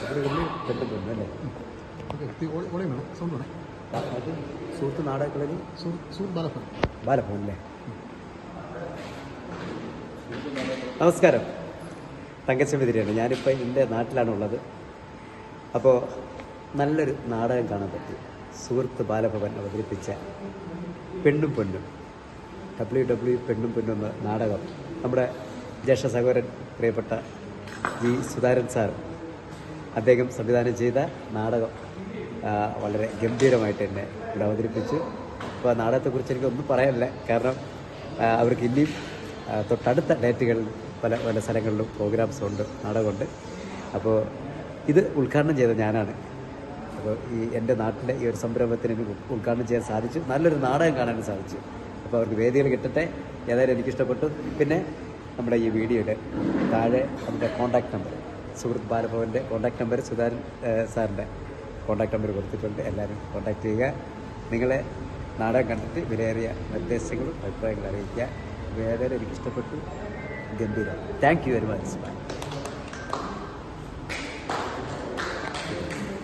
പെട്ടെന്ന് തോന്നുന്നു അല്ലേ? അത് സുഹൃത്ത് നാടകക്കളരി ബാലഭവൻ അല്ലേ? നമസ്കാരം, തങ്കച്ചെമ്പതിരിയാണ്. ഞാനിപ്പോൾ എൻ്റെ നാട്ടിലാണുള്ളത്. അപ്പോൾ നല്ലൊരു നാടകം കാണാൻ പറ്റി. സുഹൃത്ത് ബാലഭവൻ അവതരിപ്പിച്ച പെണ്ണും പൊന്നും, പെണ്ണും പൊന്നും എന്ന നാടകം നമ്മുടെ ജ്യേഷ്ഠ സഹോദരൻ പ്രിയപ്പെട്ട ജി സുധാരൻ സാർ അദ്ദേഹം സംവിധാനം ചെയ്ത നാടകം വളരെ ഗംഭീരമായിട്ട് എന്നെ ഇവിടെ അവതരിപ്പിച്ചു. അപ്പോൾ ആ നാടകത്തെക്കുറിച്ച് എനിക്കൊന്നും പറയാനില്ല, കാരണം അവർക്ക് ഇനിയും തൊട്ടടുത്ത ഡേറ്റുകളിൽ പല പല സ്ഥലങ്ങളിലും പ്രോഗ്രാംസ് ഉണ്ട്, നാടകമുണ്ട്. അപ്പോൾ ഇത് ഉദ്ഘാടനം ചെയ്ത ഞാനാണ്. അപ്പോൾ ഈ എൻ്റെ നാട്ടിലെ ഈ ഒരു സംരംഭത്തിന് എനിക്ക് ഉദ്ഘാടനം ചെയ്യാൻ സാധിച്ചു. നല്ലൊരു നാടകം കാണാനും സാധിച്ചു. അപ്പോൾ അവർക്ക് വേദികൾ കിട്ടട്ടെ. ഏതായാലും എനിക്കിഷ്ടപ്പെട്ടു. പിന്നെ നമ്മുടെ ഈ വീഡിയോയുടെ താഴെ നമ്മുടെ കോൺടാക്റ്റ് നമ്പർ, സുഹൃത്ത് ബാലഭവൻ്റെ കോൺടാക്റ്റ് നമ്പർ, സുധാരൻ സാറിൻ്റെ കോൺടാക്റ്റ് നമ്പർ കൊടുത്തിട്ടുണ്ട്. എല്ലാവരും കോൺടാക്റ്റ് ചെയ്യുക. നിങ്ങളെ നാടകം കണ്ടിട്ട് വിലയേറിയ നിർദ്ദേശങ്ങളും അഭിപ്രായങ്ങളും അറിയിക്കുക. ഏതായാലും എനിക്കിഷ്ടപ്പെട്ടു. ഗംഭീരം. Thank you very much.